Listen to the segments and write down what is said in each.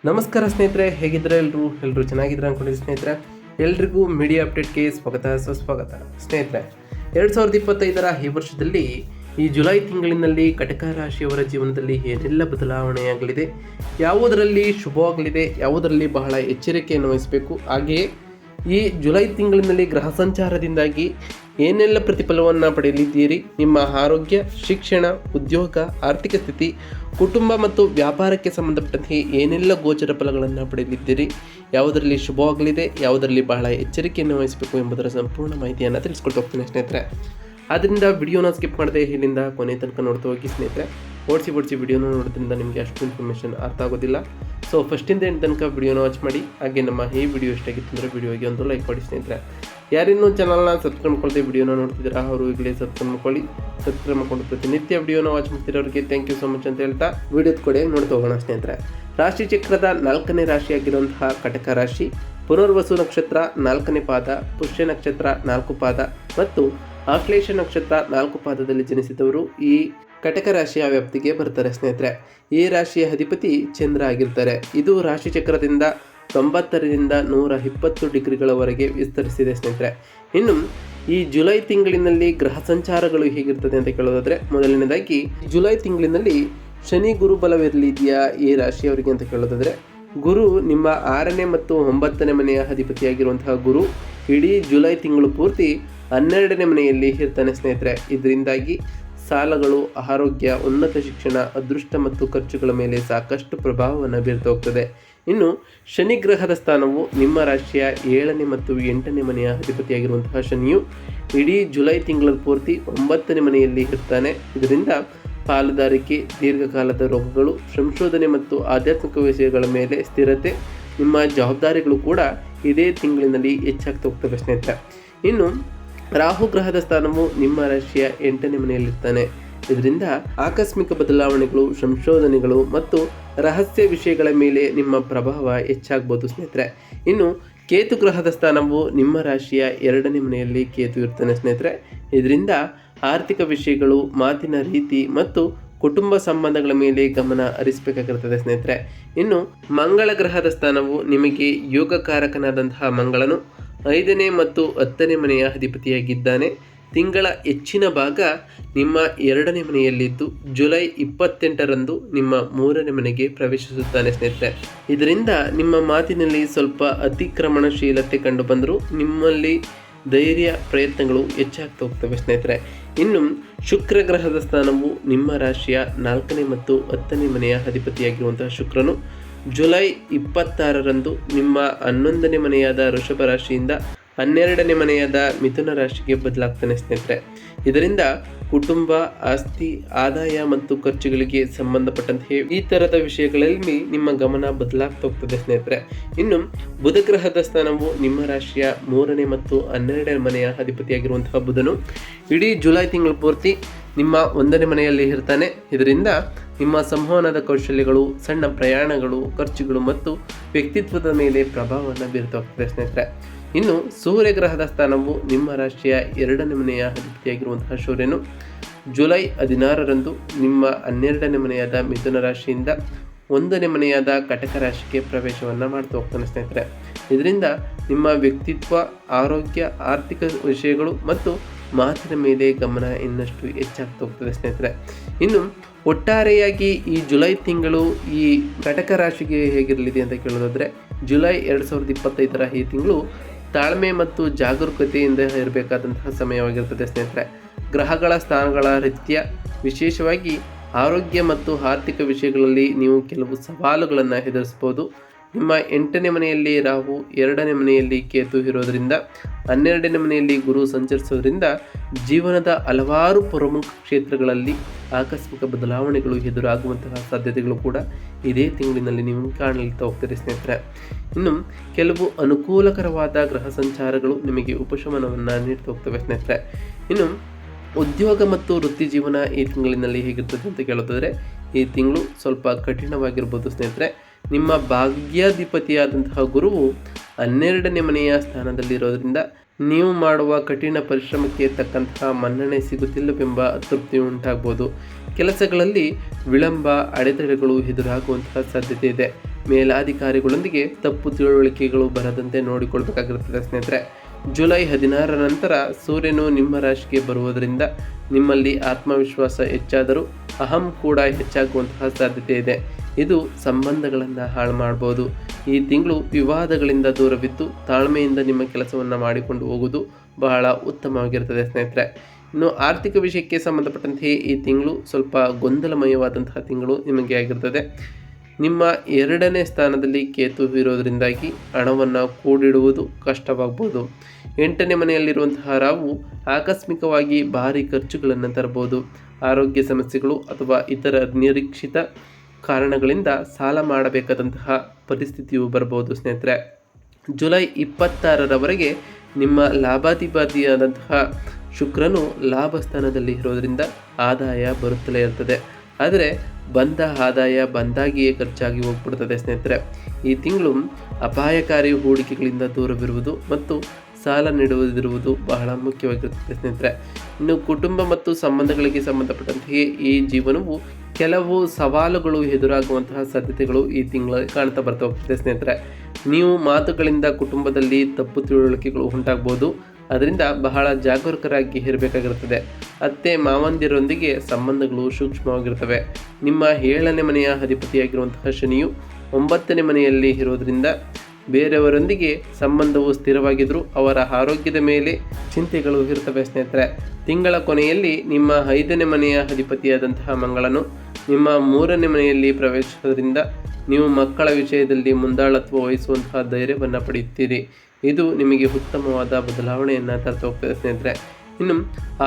ನಮಸ್ಕಾರ ಸ್ನೇಹಿತರೆ, ಹೇಗಿದ್ರೆ ಎಲ್ಲರೂ ಚೆನ್ನಾಗಿದ್ರೆ ಅಂದ್ಕೊಂಡಿದ್ದೀನಿ ಸ್ನೇಹಿತರೆ. ಎಲ್ರಿಗೂ ಮೀಡಿಯಾ ಅಪ್ಡೇಟ್ಗೆ ಸುಸ್ವಾಗತ ಸ್ನೇಹಿತರೆ. 2025 ಈ ವರ್ಷದಲ್ಲಿ ಈ ಜುಲೈ ತಿಂಗಳಿನಲ್ಲಿ ಕಟಕ ರಾಶಿಯವರ ಜೀವನದಲ್ಲಿ ಏನೆಲ್ಲ ಬದಲಾವಣೆಯಾಗಲಿದೆ, ಯಾವುದರಲ್ಲಿ ಶುಭವಾಗಲಿದೆ, ಯಾವುದರಲ್ಲಿ ಬಹಳ ಎಚ್ಚರಿಕೆಯನ್ನು ವಹಿಸಬೇಕು, ಹಾಗೆಯೇ ಈ ಜುಲೈ ತಿಂಗಳಿನಲ್ಲಿ ಗ್ರಹ ಸಂಚಾರದಿಂದಾಗಿ ಏನೆಲ್ಲ ಪ್ರತಿಫಲವನ್ನು ಪಡೆಯಲಿದ್ದೀರಿ, ನಿಮ್ಮ ಆರೋಗ್ಯ, ಶಿಕ್ಷಣ, ಉದ್ಯೋಗ, ಆರ್ಥಿಕ ಸ್ಥಿತಿ, ಕುಟುಂಬ ಮತ್ತು ವ್ಯಾಪಾರಕ್ಕೆ ಸಂಬಂಧಪಟ್ಟಂತೆ ಏನೆಲ್ಲ ಗೋಚರ ಫಲಗಳನ್ನು ಪಡೆಯಲಿದ್ದೀರಿ, ಯಾವುದರಲ್ಲಿ ಶುಭವಾಗಲಿದೆ, ಯಾವುದರಲ್ಲಿ ಬಹಳ ಎಚ್ಚರಿಕೆಯನ್ನು ವಹಿಸಬೇಕು ಎಂಬುದರ ಸಂಪೂರ್ಣ ಮಾಹಿತಿಯನ್ನು ತಿಳಿಸ್ಕೊಳ್ತಾ ಹೋಗ್ತೀನಿ ಸ್ನೇಹಿತರೆ. ಆದ್ದರಿಂದ ವಿಡಿಯೋನ ಸ್ಕಿಪ್ ಮಾಡದೆ ಇಲ್ಲಿಂದ ಕೊನೆ ತನಕ ನೋಡ್ತಾ ಹೋಗಿ ಸ್ನೇಹಿತರೆ. ಓಡಿಸಿ ವಿಡಿಯೋನ ನೋಡೋದ್ರಿಂದ ನಿಮಗೆ ಅಷ್ಟು ಇನ್ಫಾರ್ಮೇಷನ್ ಅರ್ಥ ಆಗೋದಿಲ್ಲ. ಸೊ ಫಸ್ಟಿಂದ ಎಂಟು ತನಕ ವಿಡಿಯೋನ ವಾಚ್ ಮಾಡಿ. ಹಾಗೆ ನಮ್ಮ ಈ ವಿಡಿಯೋ ಇಷ್ಟಾಗಿತ್ತು ಅಂದರೆ ವಿಡಿಯೋಗೆ ಒಂದು ಲೈಕ್ ಮಾಡಿ ಸ್ನೇಹಿತರೆ. ಯಾರಿನ್ನೂ ಚಾನಲ್ನ ಸಬ್ಸ್ಕ್ರೈಬ್ ಮಾಡ್ಕೊಳ್ದೆ ವಿಡಿಯೋನ ನೋಡ್ತಿದ್ದೀರಾ ಅವರು ಈಗಲೇ ಸಬ್ಸ್ಕ್ರೈಬ್ ಮಾಡ್ಕೊಂಡು ಪ್ರತಿನಿತ್ಯ ವಿಡಿಯೋನ ವಾಚ್ ಮಾಡ್ತಿರೋರಿಗೆ ಥ್ಯಾಂಕ್ ಯು ಸೊ ಮಚ್ ಅಂತ ಹೇಳ್ತಾ ವಿಡಿಯೋದ ಕಡೆ ನೋಡ್ತಾ ಹೋಗೋಣ ಸ್ನೇಹಿತರೆ. ರಾಶಿ ಚಕ್ರದ 4ನೇ ರಾಶಿಯಾಗಿರುವಂತಹ ಕಟಕ ರಾಶಿ, ಪುನರ್ವಸು ನಕ್ಷತ್ರ 4ನೇ ಪಾದ, ಪುಷ್ಯ ನಕ್ಷತ್ರ 4 ಪಾದ ಮತ್ತು ಆಶ್ಲೇಷ ನಕ್ಷತ್ರ 4 ಪಾದದಲ್ಲಿ ಜನಿಸಿದವರು ಈ ಕಟಕ ರಾಶಿಯ ವ್ಯಾಪ್ತಿಗೆ ಬರ್ತಾರೆ ಸ್ನೇಹಿತರೆ. ಈ ರಾಶಿಯ ಅಧಿಪತಿ ಚಂದ್ರ ಆಗಿರ್ತಾರೆ. ಇದು ರಾಶಿ ಚಕ್ರದಿಂದ 90ರಿಂದ 120 ಡಿಗ್ರಿಗಳವರೆಗೆ ವಿಸ್ತರಿಸಿದೆ ಸ್ನೇಹಿತರೆ. ಇನ್ನು ಈ ಜುಲೈ ತಿಂಗಳಿನಲ್ಲಿ ಗ್ರಹ ಸಂಚಾರಗಳು ಹೇಗಿರ್ತದೆ ಅಂತ ಕೇಳೋದಾದ್ರೆ, ಮೊದಲನೇದಾಗಿ ಜುಲೈ ತಿಂಗಳಿನಲ್ಲಿ ಶನಿ ಗುರು ಬಲವಿರಲಿದೆಯಾ ಈ ರಾಶಿಯವರಿಗೆ ಅಂತ ಕೇಳೋದಾದ್ರೆ, ಗುರು ನಿಮ್ಮ 6ನೇ ಮತ್ತು 9ನೇ ಮನೆಯ ಅಧಿಪತಿಯಾಗಿರುವಂತಹ ಗುರು ಇಡೀ ಜುಲೈ ತಿಂಗಳು ಪೂರ್ತಿ 12ನೇ ಮನೆಯಲ್ಲಿ ಇರ್ತಾನೆ ಸ್ನೇಹಿತರೆ. ಇದರಿಂದಾಗಿ ಸಾಲಗಳು, ಆರೋಗ್ಯ, ಉನ್ನತ ಶಿಕ್ಷಣ, ಅದೃಷ್ಟ ಮತ್ತು ಖರ್ಚುಗಳ ಮೇಲೆ ಸಾಕಷ್ಟು ಪ್ರಭಾವವನ್ನು ಬೀರ್ತಾ ಹೋಗ್ತದೆ. ಇನ್ನು ಶನಿ ಗ್ರಹದ ಸ್ಥಾನವು ನಿಮ್ಮ ರಾಶಿಯ 7ನೇ ಮತ್ತು 8ನೇ ಮನೆಯ ಅಧಿಪತಿಯಾಗಿರುವಂತಹ ಶನಿಯು ಇಡೀ ಜುಲೈ ತಿಂಗಳ ಪೂರ್ತಿ 9ನೇ ಮನೆಯಲ್ಲಿ ಇರ್ತಾನೆ. ಇದರಿಂದ ಪಾಲುದಾರಿಕೆ, ದೀರ್ಘಕಾಲದ ರೋಗಗಳು, ಸಂಶೋಧನೆ ಮತ್ತು ಆಧ್ಯಾತ್ಮಿಕ ವಿಷಯಗಳ ಮೇಲೆ ಸ್ಥಿರತೆ, ನಿಮ್ಮ ಜವಾಬ್ದಾರಿಗಳು ಕೂಡ ಇದೇ ತಿಂಗಳಿನಲ್ಲಿ ಹೆಚ್ಚಾಗ್ತಾ ಹೋಗ್ತವೆ ಸ್ನೇಹಿತರೆ. ಇನ್ನು ರಾಹು ಗ್ರಹದ ಸ್ಥಾನವು ನಿಮ್ಮ ರಾಶಿಯ 8ನೇ ಮನೆಯಲ್ಲಿರ್ತಾನೆ. ಇದರಿಂದ ಆಕಸ್ಮಿಕ ಬದಲಾವಣೆಗಳು, ಸಂಶೋಧನೆಗಳು ಮತ್ತು ರಹಸ್ಯ ವಿಷಯಗಳ ಮೇಲೆ ನಿಮ್ಮ ಪ್ರಭಾವ ಹೆಚ್ಚಾಗ್ಬೋದು ಸ್ನೇಹಿತರೆ. ಇನ್ನು ಕೇತು ಗ್ರಹದ ಸ್ಥಾನವು ನಿಮ್ಮ ರಾಶಿಯ 2ನೇ ಮನೆಯಲ್ಲಿ ಕೇತು ಇರ್ತಾನೆ ಸ್ನೇಹಿತರೆ. ಇದರಿಂದ ಆರ್ಥಿಕ ವಿಷಯಗಳು, ಮಾತಿನ ರೀತಿ ಮತ್ತು ಕುಟುಂಬ ಸಂಬಂಧಗಳ ಮೇಲೆ ಗಮನ ಹರಿಸಬೇಕಾಗಿರ್ತದೆ ಸ್ನೇಹಿತರೆ. ಇನ್ನು ಮಂಗಳ ಗ್ರಹದ ಸ್ಥಾನವು ನಿಮಗೆ ಯೋಗಕಾರಕನಾದಂತಹ ಮಂಗಳನು 5ನೇ ಮತ್ತು 10ನೇ ಮನೆಯ ಅಧಿಪತಿಯಾಗಿದ್ದಾನೆ. ತಿಂಗಳ ಹೆಚ್ಚಿನ ಭಾಗ ನಿಮ್ಮ 2ನೇ ಮನೆಯಲ್ಲಿದ್ದು ಜುಲೈ 28ರಂದು ನಿಮ್ಮ 3ನೇ ಮನೆಗೆ ಪ್ರವೇಶಿಸುತ್ತಾನೆ ಸ್ನೇಹಿತರೆ. ಇದರಿಂದ ನಿಮ್ಮ ಮಾತಿನಲ್ಲಿ ಸ್ವಲ್ಪ ಅತಿಕ್ರಮಣಶೀಲತೆ ಕಂಡು ಬಂದರೂ ನಿಮ್ಮಲ್ಲಿ ಧೈರ್ಯ, ಪ್ರಯತ್ನಗಳು ಹೆಚ್ಚಾಗ್ತಾ ಹೋಗ್ತವೆ ಸ್ನೇಹಿತರೆ. ಇನ್ನು ಶುಕ್ರ ಗ್ರಹದ ಸ್ಥಾನವು ನಿಮ್ಮ ರಾಶಿಯ 4ನೇ ಮತ್ತು 10ನೇ ಮನೆಯ ಅಧಿಪತಿಯಾಗಿರುವಂತಹ ಶುಕ್ರನು ಜುಲೈ 26ರಂದು ನಿಮ್ಮ 11ನೇ ಮನೆಯಾದ ವೃಷಭ ರಾಶಿಯಿಂದ 12ನೇ ಮನೆಯಾದ ಮಿಥುನ ರಾಶಿಗೆ ಬದಲಾಗ್ತಾನೆ ಸ್ನೇಹಿತರೆ. ಇದರಿಂದ ಕುಟುಂಬ, ಆಸ್ತಿ, ಆದಾಯ ಮತ್ತು ಖರ್ಚುಗಳಿಗೆ ಸಂಬಂಧಪಟ್ಟಂತೆ ಈ ಥರದ ವಿಷಯಗಳಲ್ಲಿ ನಿಮ್ಮ ಗಮನ ಬದಲಾಗ್ತಾ ಹೋಗ್ತದೆ ಸ್ನೇಹಿತರೆ. ಇನ್ನು ಬುಧ ಗ್ರಹದ ಸ್ಥಾನವು ನಿಮ್ಮ ರಾಶಿಯ 3ನೇ ಮತ್ತು 12ನೇ ಮನೆಯ ಅಧಿಪತಿಯಾಗಿರುವಂತಹ ಬುಧನು ಇಡೀ ಜುಲೈ ತಿಂಗಳ ಪೂರ್ತಿ ನಿಮ್ಮ 1ನೇ ಮನೆಯಲ್ಲಿ ಇರ್ತಾನೆ. ಇದರಿಂದ ನಿಮ್ಮ ಸಂವಹನದ ಕೌಶಲ್ಯಗಳು, ಸಣ್ಣ ಪ್ರಯಾಣಗಳು, ಖರ್ಚುಗಳು ಮತ್ತು ವ್ಯಕ್ತಿತ್ವದ ಮೇಲೆ ಪ್ರಭಾವವನ್ನು ಬೀರ್ತಾ ಹೋಗ್ತದೆ ಸ್ನೇಹಿತರೆ. ಇನ್ನು ಸೂರ್ಯ ಗ್ರಹದ ಸ್ಥಾನವು ನಿಮ್ಮ ರಾಶಿಯ 2ನೇ ಮನೆಯ ಅಧಿಪತಿಯಾಗಿರುವಂತಹ ಸೂರ್ಯನು ಜುಲೈ 16ರಂದು ನಿಮ್ಮ 12ನೇ ಮನೆಯಾದ ಮಿಥುನ ರಾಶಿಯಿಂದ 1ನೇ ಮನೆಯಾದ ಕಟಕ ರಾಶಿಗೆ ಪ್ರವೇಶವನ್ನು ಮಾಡ್ತಾ ಹೋಗ್ತಾನೆ ಸ್ನೇಹಿತರೆ. ಇದರಿಂದ ನಿಮ್ಮ ವ್ಯಕ್ತಿತ್ವ, ಆರೋಗ್ಯ, ಆರ್ಥಿಕ ವಿಷಯಗಳು ಮತ್ತು ಮಾತಿನ ಮೇಲೆ ಗಮನ ಇನ್ನಷ್ಟು ಹೆಚ್ಚಾಗ್ತಾ ಹೋಗ್ತದೆ ಸ್ನೇಹಿತರೆ. ಇನ್ನು ಒಟ್ಟಾರೆಯಾಗಿ ಈ ಜುಲೈ ತಿಂಗಳು ಈ ಕಟಕ ರಾಶಿಗೆ ಹೇಗಿರಲಿದೆ ಅಂತ ಕೇಳೋದಾದರೆ, ಜುಲೈ 2025 ಈ ತಿಂಗಳು ತಾಳ್ಮೆ ಮತ್ತು ಜಾಗರೂಕತೆಯಿಂದ ಇರಬೇಕಾದಂತಹ ಸಮಯವಾಗಿರ್ತದೆ ಸ್ನೇಹಿತರೆ. ಗ್ರಹಗಳ ಸ್ಥಾನಗಳ ರೀತ್ಯ ವಿಶೇಷವಾಗಿ ಆರೋಗ್ಯ ಮತ್ತು ಆರ್ಥಿಕ ವಿಷಯಗಳಲ್ಲಿ ನೀವು ಕೆಲವು ಸವಾಲುಗಳನ್ನು ಎದುರಿಸ್ಬೋದು. ನಿಮ್ಮ 8ನೇ ಮನೆಯಲ್ಲಿ ರಾಹು, 2ನೇ ಮನೆಯಲ್ಲಿ ಕೇತು ಇರೋದರಿಂದ, 12ನೇ ಮನೆಯಲ್ಲಿ ಗುರು ಸಂಚರಿಸೋದ್ರಿಂದ ಜೀವನದ ಹಲವಾರು ಪ್ರಮುಖ ಕ್ಷೇತ್ರಗಳಲ್ಲಿ ಆಕಸ್ಮಿಕ ಬದಲಾವಣೆಗಳು ಎದುರಾಗುವಂತಹ ಸಾಧ್ಯತೆಗಳು ಕೂಡ ಇದೇ ತಿಂಗಳಿನಲ್ಲಿ ನೀವು ಕಾಣಲಿಕ್ಕೆ ಹೋಗ್ತೀರಿ ಸ್ನೇಹಿತರೆ. ಇನ್ನು ಕೆಲವು ಅನುಕೂಲಕರವಾದ ಗ್ರಹ ಸಂಚಾರಗಳು ನಿಮಗೆ ಉಪಶಮನವನ್ನು ನೀಡ್ತಾ ಹೋಗ್ತವೆ ಸ್ನೇಹಿತರೆ. ಇನ್ನು ಉದ್ಯೋಗ ಮತ್ತು ವೃತ್ತಿ ಜೀವನ ಈ ತಿಂಗಳಿನಲ್ಲಿ ಹೇಗಿರ್ತದೆ ಅಂತ ಕೇಳೋದಾದರೆ, ಈ ತಿಂಗಳು ಸ್ವಲ್ಪ ಕಠಿಣವಾಗಿರ್ಬೋದು ಸ್ನೇಹಿತರೆ. ನಿಮ್ಮ ಭಾಗ್ಯಾಧಿಪತಿಯಾದಂತಹ ಗುರುವು 12ನೇ ಮನೆಯ ಸ್ಥಾನದಲ್ಲಿರೋದ್ರಿಂದ ನೀವು ಮಾಡುವ ಕಠಿಣ ಪರಿಶ್ರಮಕ್ಕೆ ತಕ್ಕಂತಹ ಮನ್ನಣೆ ಸಿಗುತ್ತಿಲ್ಲವೆಂಬ ತೃಪ್ತಿ ಉಂಟಾಗ್ಬೋದು. ಕೆಲಸಗಳಲ್ಲಿ ವಿಳಂಬ, ಅಡೆತಡೆಗಳು ಎದುರಾಗುವಂತಹ ಸಾಧ್ಯತೆ ಇದೆ. ಮೇಲಾಧಿಕಾರಿಗಳೊಂದಿಗೆ ತಪ್ಪು ತಿಳುವಳಿಕೆಗಳು ಬರದಂತೆ ನೋಡಿಕೊಳ್ಬೇಕಾಗಿರುತ್ತದೆ ಸ್ನೇಹಿತರೆ. ಜುಲೈ 16 ನಂತರ ಸೂರ್ಯನು ನಿಮ್ಮ ರಾಶಿಗೆ ಬರುವುದರಿಂದ ನಿಮ್ಮಲ್ಲಿ ಆತ್ಮವಿಶ್ವಾಸ ಹೆಚ್ಚಾದರೂ ಅಹಂ ಕೂಡ ಹೆಚ್ಚಾಗುವಂತಹ ಸಾಧ್ಯತೆ ಇದೆ. ಇದು ಸಂಬಂಧಗಳನ್ನು ಹಾಳು ಮಾಡ್ಬೋದು. ಈ ತಿಂಗಳು ವಿವಾದಗಳಿಂದ ದೂರವಿದ್ದು ತಾಳ್ಮೆಯಿಂದ ನಿಮ್ಮ ಕೆಲಸವನ್ನು ಮಾಡಿಕೊಂಡು ಹೋಗುವುದು ಬಹಳ ಉತ್ತಮವಾಗಿರ್ತದೆ ಸ್ನೇಹಿತರೆ. ಇನ್ನು ಆರ್ಥಿಕ ವಿಷಯಕ್ಕೆ ಸಂಬಂಧಪಟ್ಟಂತೆ ಈ ತಿಂಗಳು ಸ್ವಲ್ಪ ಗೊಂದಲಮಯವಾದಂತಹ ತಿಂಗಳು ನಿಮಗೆ ಆಗಿರ್ತದೆ. ನಿಮ್ಮ 2ನೇ ಸ್ಥಾನದಲ್ಲಿ ಕೇತು ಇರೋದರಿಂದಾಗಿ ಹಣವನ್ನು ಕೂಡಿಡುವುದು ಕಷ್ಟವಾಗ್ಬೋದು. 8ನೇ ಮನೆಯಲ್ಲಿರುವಂತಹ ರಾಹು ಆಕಸ್ಮಿಕವಾಗಿ ಭಾರಿ ಖರ್ಚುಗಳನ್ನು ತರಬಹುದು. ಆರೋಗ್ಯ ಸಮಸ್ಯೆಗಳು ಅಥವಾ ಇತರ ನಿರೀಕ್ಷಿತ ಕಾರಣಗಳಿಂದ ಸಾಲ ಮಾಡಬೇಕಾದಂತಹ ಪರಿಸ್ಥಿತಿಯು ಬರಬಹುದು ಸ್ನೇಹಿತರೆ. ಜುಲೈ 26ರವರೆಗೆ ನಿಮ್ಮ ಲಾಭಾಧಿಪತಿಯಾದಂತಹ ಶುಕ್ರನು ಲಾಭ ಸ್ಥಾನದಲ್ಲಿ ಇರೋದರಿಂದ ಆದಾಯ ಬರುತ್ತಲೇ ಇರ್ತದೆ. ಆದರೆ ಬಂದ ಆದಾಯ ಬಂದಾಗಿಯೇ ಖರ್ಚಾಗಿ ಹೋಗ್ಬಿಡ್ತದೆ ಸ್ನೇಹಿತರೆ. ಈ ತಿಂಗಳು ಅಪಾಯಕಾರಿ ಹೂಡಿಕೆಗಳಿಂದ ದೂರವಿರುವುದು ಮತ್ತು ಸಾಲ ನೀಡುವುದಿರುವುದು ಬಹಳ ಮುಖ್ಯವಾಗಿರುತ್ತದೆ ಸ್ನೇಹಿತರೆ. ಇನ್ನು ಕುಟುಂಬ ಮತ್ತು ಸಂಬಂಧಗಳಿಗೆ ಸಂಬಂಧಪಟ್ಟಂತೆಯೇ ಈ ಜೀವನವು ಕೆಲವು ಸವಾಲುಗಳು ಎದುರಾಗುವಂತಹ ಸಾಧ್ಯತೆಗಳು ಈ ತಿಂಗಳಲ್ಲಿ ಕಾಣ್ತಾ ಬರ್ತಾ ಹೋಗ್ತದೆ ಸ್ನೇಹಿತರೆ. ನೀವು ಮಾತುಗಳಿಂದ ಕುಟುಂಬದಲ್ಲಿ ತಪ್ಪು ತಿಳುವಳಿಕೆಗಳು ಉಂಟಾಗ್ಬೋದು. ಅದರಿಂದ ಬಹಳ ಜಾಗರೂಕರಾಗಿ ಇರಬೇಕಾಗಿರುತ್ತದೆ. ಅತ್ತೆ ಮಾವಂದಿರೊಂದಿಗೆ ಸಂಬಂಧಗಳು ಸೂಕ್ಷ್ಮವಾಗಿರ್ತವೆ. ನಿಮ್ಮ 7ನೇ ಮನೆಯ ಅಧಿಪತಿಯಾಗಿರುವಂತಹ ಶನಿಯು 9ನೇ ಮನೆಯಲ್ಲಿ ಇರೋದರಿಂದ ಬೇರೆಯವರೊಂದಿಗೆ ಸಂಬಂಧವು ಸ್ಥಿರವಾಗಿದ್ದರೂ ಅವರ ಆರೋಗ್ಯದ ಮೇಲೆ ಚಿಂತೆಗಳು ಇರ್ತವೆ ಸ್ನೇಹಿತರೆ. ತಿಂಗಳ ಕೊನೆಯಲ್ಲಿ ನಿಮ್ಮ 5ನೇ ಮನೆಯ ಅಧಿಪತಿಯಾದಂತಹ ಮಂಗಳನು ನಿಮ್ಮ 3ನೇ ಮನೆಯಲ್ಲಿ ಪ್ರವೇಶಿಸುವುದರಿಂದ ನೀವು ಮಕ್ಕಳ ವಿಷಯದಲ್ಲಿ ಮುಂದಾಳತ್ವ ವಹಿಸುವಂತಹ ಧೈರ್ಯವನ್ನು ಪಡೆಯುತ್ತೀರಿ. ಇದು ನಿಮಗೆ ಉತ್ತಮವಾದ ಬದಲಾವಣೆಯನ್ನು ತರ್ತಾ ಹೋಗ್ತದೆ ಸ್ನೇಹಿತರೆ. ಇನ್ನು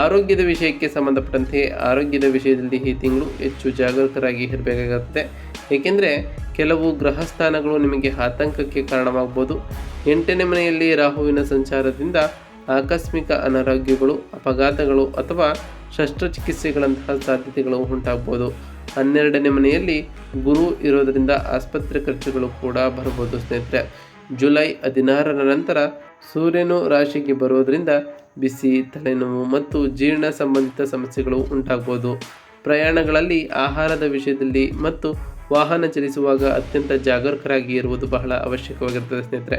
ಆರೋಗ್ಯದ ವಿಷಯಕ್ಕೆ ಸಂಬಂಧಪಟ್ಟಂತೆ ಆರೋಗ್ಯದ ವಿಷಯದಲ್ಲಿ ಈ ತಿಂಗಳು ಹೆಚ್ಚು ಜಾಗರೂಕರಾಗಿ ಇರಬೇಕಾಗುತ್ತದೆ. ಏಕೆಂದರೆ ಕೆಲವು ಗ್ರಹ ಸ್ಥಾನಗಳು ನಿಮಗೆ ಆತಂಕಕ್ಕೆ ಕಾರಣವಾಗ್ಬೋದು. 8ನೇ ಮನೆಯಲ್ಲಿ ರಾಹುವಿನ ಸಂಚಾರದಿಂದ ಆಕಸ್ಮಿಕ ಅನಾರೋಗ್ಯಗಳು, ಅಪಘಾತಗಳು ಅಥವಾ ಶಸ್ತ್ರಚಿಕಿತ್ಸೆಗಳಂತಹ ಸಾಧ್ಯತೆಗಳು ಉಂಟಾಗ್ಬೋದು. 12ನೇ ಮನೆಯಲ್ಲಿ ಗುರು ಇರೋದರಿಂದ ಆಸ್ಪತ್ರೆ ಖರ್ಚುಗಳು ಕೂಡ ಬರ್ಬೋದು ಸ್ನೇಹಿತರೆ. ಜುಲೈ 16ರ ನಂತರ ಸೂರ್ಯನು ರಾಶಿಗೆ ಬರೋದರಿಂದ ಬಿಸಿ, ತಲೆನೋವು ಮತ್ತು ಜೀರ್ಣ ಸಂಬಂಧಿತ ಸಮಸ್ಯೆಗಳು ಉಂಟಾಗ್ಬೋದು. ಪ್ರಯಾಣಗಳಲ್ಲಿ, ಆಹಾರದ ವಿಷಯದಲ್ಲಿ ಮತ್ತು ವಾಹನ ಚಲಿಸುವಾಗ ಅತ್ಯಂತ ಜಾಗರೂಕರಾಗಿ ಇರುವುದು ಬಹಳ ಅವಶ್ಯಕವಾಗಿರುತ್ತದೆ ಸ್ನೇಹಿತರೆ.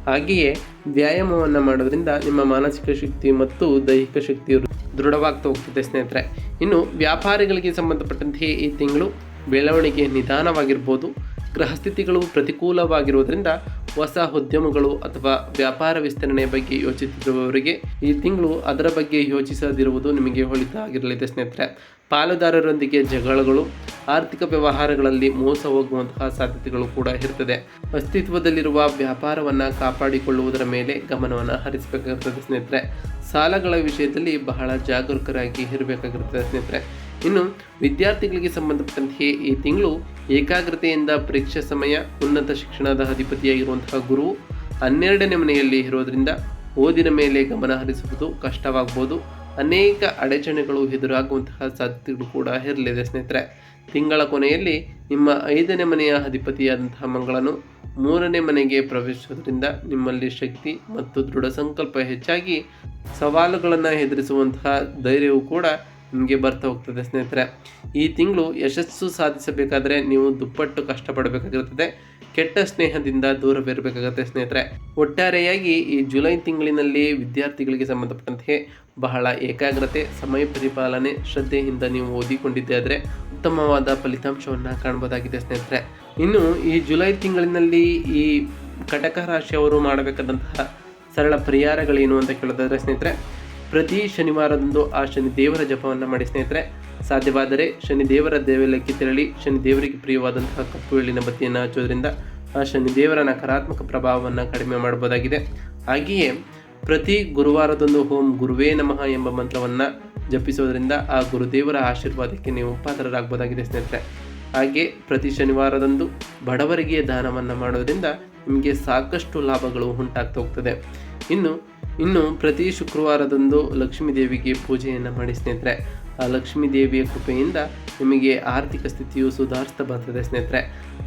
ಹಾಗೆಯೇ ವ್ಯಾಯಾಮವನ್ನು ಮಾಡೋದ್ರಿಂದ ನಿಮ್ಮ ಮಾನಸಿಕ ಶಕ್ತಿ ಮತ್ತು ದೈಹಿಕ ಶಕ್ತಿಯು ದೃಢವಾಗ್ತಾ ಹೋಗ್ತದೆ ಸ್ನೇಹಿತರೆ. ಇನ್ನು ವ್ಯಾಪಾರಿಗಳಿಗೆ ಸಂಬಂಧಪಟ್ಟಂತೆ ಈ ತಿಂಗಳು ಬೆಳವಣಿಗೆ ನಿಧಾನವಾಗಿರ್ಬೋದು. ಗ್ರಹಸ್ಥಿತಿಗಳು ಪ್ರತಿಕೂಲವಾಗಿರುವುದರಿಂದ ಹೊಸ ಉದ್ಯಮಗಳು ಅಥವಾ ವ್ಯಾಪಾರ ವಿಸ್ತರಣೆ ಬಗ್ಗೆ ಯೋಚಿಸುತ್ತಿರುವವರಿಗೆ ಈ ತಿಂಗಳು ಅದರ ಬಗ್ಗೆ ಯೋಚಿಸದಿರುವುದು ನಿಮಗೆ ಒಳಿತು ಆಗಿರಲಿದೆ ಸ್ನೇಹಿತರೆ. ಪಾಲುದಾರರೊಂದಿಗೆ ಜಗಳಗಳು, ಆರ್ಥಿಕ ವ್ಯವಹಾರಗಳಲ್ಲಿ ಮೋಸ ಹೋಗುವಂತಹ ಸಾಧ್ಯತೆಗಳು ಕೂಡ ಇರ್ತದೆ. ಅಸ್ತಿತ್ವದಲ್ಲಿರುವ ವ್ಯಾಪಾರವನ್ನು ಕಾಪಾಡಿಕೊಳ್ಳುವುದರ ಮೇಲೆ ಗಮನವನ್ನು ಹರಿಸಬೇಕಾಗುತ್ತದೆ ಸ್ನೇಹಿತರೆ. ಸಾಲಗಳ ವಿಷಯದಲ್ಲಿ ಬಹಳ ಜಾಗರೂಕರಾಗಿ ಇರಬೇಕಾಗಿರುತ್ತದೆ ಸ್ನೇಹಿತರೆ. ಇನ್ನು ವಿದ್ಯಾರ್ಥಿಗಳಿಗೆ ಸಂಬಂಧಪಟ್ಟಂತೆ ಈ ತಿಂಗಳು ಏಕಾಗ್ರತೆಯಿಂದ ಪರೀಕ್ಷಾ ಸಮಯ, ಉನ್ನತ ಶಿಕ್ಷಣದ ಅಧಿಪತಿಯಾಗಿರುವಂತಹ ಗುರು 12ನೇ ಮನೆಯಲ್ಲಿ ಇರೋದರಿಂದ ಓದಿನ ಮೇಲೆ ಗಮನ ಹರಿಸುವುದು ಕಷ್ಟವಾಗ್ಬೋದು. ಅನೇಕ ಅಡಚಣೆಗಳು ಎದುರಾಗುವಂತಹ ಸಾಧ್ಯತೆಗಳು ಕೂಡ ಇರಲಿದೆ ಸ್ನೇಹಿತರೆ. ತಿಂಗಳ ಕೊನೆಯಲ್ಲಿ ನಿಮ್ಮ 5ನೇ ಮನೆಯ ಅಧಿಪತಿಯಾದಂತಹ ಮಂಗಳನು 3ನೇ ಮನೆಗೆ ಪ್ರವೇಶಿಸುವುದರಿಂದ ನಿಮ್ಮಲ್ಲಿ ಶಕ್ತಿ ಮತ್ತು ದೃಢ ಸಂಕಲ್ಪ ಹೆಚ್ಚಾಗಿ ಸವಾಲುಗಳನ್ನು ಎದುರಿಸುವಂತಹ ಧೈರ್ಯವು ಕೂಡ ನಿಮಗೆ ಬರ್ತಾ ಹೋಗ್ತದೆ ಸ್ನೇಹಿತರೆ. ಈ ತಿಂಗಳು ಯಶಸ್ಸು ಸಾಧಿಸಬೇಕಾದರೆ ನೀವು ದುಪ್ಪಟ್ಟು ಕಷ್ಟಪಡಬೇಕಾಗಿರುತ್ತದೆ. ಕೆಟ್ಟ ಸ್ನೇಹದಿಂದ ದೂರವಿರಬೇಕಾಗುತ್ತೆ ಸ್ನೇಹಿತರೆ. ಒಟ್ಟಾರೆಯಾಗಿ ಈ ಜುಲೈ ತಿಂಗಳಿನಲ್ಲಿ ವಿದ್ಯಾರ್ಥಿಗಳಿಗೆ ಸಂಬಂಧಪಟ್ಟಂತೆ ಬಹಳ ಏಕಾಗ್ರತೆ, ಸಮಯ ಪರಿಪಾಲನೆ, ಶ್ರದ್ಧೆಯಿಂದ ನೀವು ಓದಿಕೊಂಡಿದ್ದೆ ಆದರೆ ಉತ್ತಮವಾದ ಫಲಿತಾಂಶವನ್ನು ಕಾಣಬಹುದಾಗಿದೆ ಸ್ನೇಹಿತರೆ. ಇನ್ನು ಈ ಜುಲೈ ತಿಂಗಳಿನಲ್ಲಿ ಈ ಕಟಕ ರಾಶಿಯವರು ಮಾಡಬೇಕಾದಂತಹ ಸರಳ ಪರಿಹಾರಗಳೇನು ಅಂತ ಕೇಳೋದಾದರೆ ಸ್ನೇಹಿತರೆ, ಪ್ರತಿ ಶನಿವಾರದಂದು ಆ ಶನಿ ದೇವರ ಜಪವನ್ನು ಮಾಡಿ ಸ್ನೇಹಿತರೆ. ಸಾಧ್ಯವಾದರೆ ಶನಿ ದೇವರ ದೇವಾಲಯಕ್ಕೆ ತೆರಳಿ ಶನಿ ದೇವರಿಗೆ ಪ್ರಿಯವಾದಂತಹ ಕಪ್ಪು ಎಳ್ಳಿನ ಬತ್ತಿಯನ್ನು ಹಚ್ಚೋದ್ರಿಂದ ಆ ಶನಿ ದೇವರ ನಕಾರಾತ್ಮಕ ಪ್ರಭಾವವನ್ನು ಕಡಿಮೆ ಮಾಡಬಹುದಾಗಿದೆ. ಹಾಗೆಯೇ ಪ್ರತಿ ಗುರುವಾರದಂದು ಓಂ ಗುರುವೇ ನಮಃ ಎಂಬ ಮಂತ್ರವನ್ನು ಜಪಿಸೋದ್ರಿಂದ ಆ ಗುರುದೇವರ ಆಶೀರ್ವಾದಕ್ಕೆ ನೀವು ಪಾತ್ರರಾಗಬಹುದಾಗಿದೆ ಸ್ನೇಹಿತರೆ. ಹಾಗೆ ಪ್ರತಿ ಶನಿವಾರದಂದು ಬಡವರಿಗೆ ದಾನವನ್ನು ಮಾಡೋದ್ರಿಂದ ನಿಮಗೆ ಸಾಕಷ್ಟು ಲಾಭಗಳು ಉಂಟಾಗ್ತಾ ಹೋಗ್ತದೆ. ಇನ್ನು ಪ್ರತಿ ಶುಕ್ರವಾರದಂದು ಲಕ್ಷ್ಮೀ ದೇವಿಗೆ ಪೂಜೆಯನ್ನು ಮಾಡಿ ಸ್ನೇಹಿತರೆ. ಆ ಲಕ್ಷ್ಮೀ ದೇವಿಯ ಕೃಪೆಯಿಂದ ನಿಮಗೆ ಆರ್ಥಿಕ ಸ್ಥಿತಿಯು ಸುಧಾರಿಸ್ತಾ ಬರ್ತದೆ ಸ್ನೇಹಿತರೆ.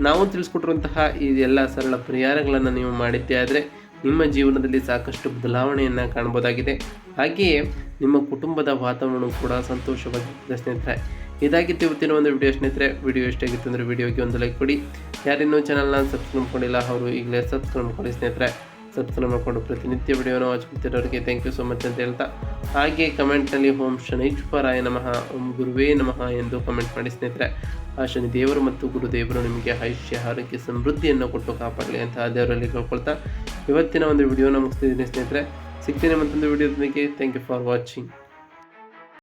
ನಾವು ತಿಳಿಸ್ಕೊಟ್ಟಿರುವಂತಹ ಈ ಎಲ್ಲ ಸರಳ ಪರಿಹಾರಗಳನ್ನು ನೀವು ಮಾಡಿದ್ದೇ ಆದರೆ ನಿಮ್ಮ ಜೀವನದಲ್ಲಿ ಸಾಕಷ್ಟು ಬದಲಾವಣೆಯನ್ನು ಕಾಣಬಹುದಾಗಿದೆ. ಹಾಗೆಯೇ ನಿಮ್ಮ ಕುಟುಂಬದ ವಾತಾವರಣ ಕೂಡ ಸಂತೋಷವಾಗಿರ್ತದೆ ಸ್ನೇಹಿತರೆ. ಇದಾಗಿತ್ತು ಇವತ್ತಿನ ಒಂದು ವಿಡಿಯೋ ಸ್ನೇಹಿತರೆ. ವಿಡಿಯೋ ಇಷ್ಟ ಆಗಿತ್ತು ಅಂದರೆ ವಿಡಿಯೋಗೆ ಒಂದು ಲೈಕ್ ಕೊಡಿ. ಯಾರಿನ್ನೂ ಚಾನಲ್ನ ಸಬ್ಸ್ಕ್ರೈಬ್ ಮಾಡ್ಕೊಂಡಿಲ್ಲ ಅವರು ಈಗಲೇ ಸಬ್ಸ್ಕ್ರೈಬ್ ಮಾಡ್ಕೊಳ್ಳಿ ಸ್ನೇಹಿತರೆ. ಸಬ್ಸ್ಕ್ರೈಬ್ ಮಾಡಿಕೊಂಡು ಪ್ರತಿನಿತ್ಯ ವಿಡಿಯೋನ ವಾಚ್ ಮಾಡ್ತಿರೋರಿಗೆ ಥ್ಯಾಂಕ್ ಯು ಸೊ ಮಚ್ ಅಂತ ಹೇಳ್ತಾ, ಹಾಗೆ ಕಮೆಂಟ್ನಲ್ಲಿ ಓಂ ಶನೈಶ್ವರಾಯ ನಮಃ, ಓಂ ಗುರುವೇ ನಮಃ ಎಂದು ಕಮೆಂಟ್ ಮಾಡಿ ಸ್ನೇಹಿತರೆ. ಆ ಶನಿ ದೇವರು ಮತ್ತು ಗುರುದೇವರು ನಿಮಗೆ ಆಯುಷ್ಯ ಆರೋಗ್ಯ ಸಮೃದ್ಧಿಯನ್ನು ಕೊಟ್ಟು ಕಾಪಾಡಲಿ ಅಂತ ದೇವರಲ್ಲಿ ಕೇಳ್ಕೊಳ್ತಾ ಇವತ್ತಿನ ಒಂದು ವಿಡಿಯೋನ ಮುಗಿಸ್ತಿದ್ದೀನಿ ಸ್ನೇಹಿತರೆ. ಸಿಗ್ತೀನಿ ಮತ್ತೊಂದು ವಿಡಿಯೋದೊಂದಿಗೆ. Thank you for watching.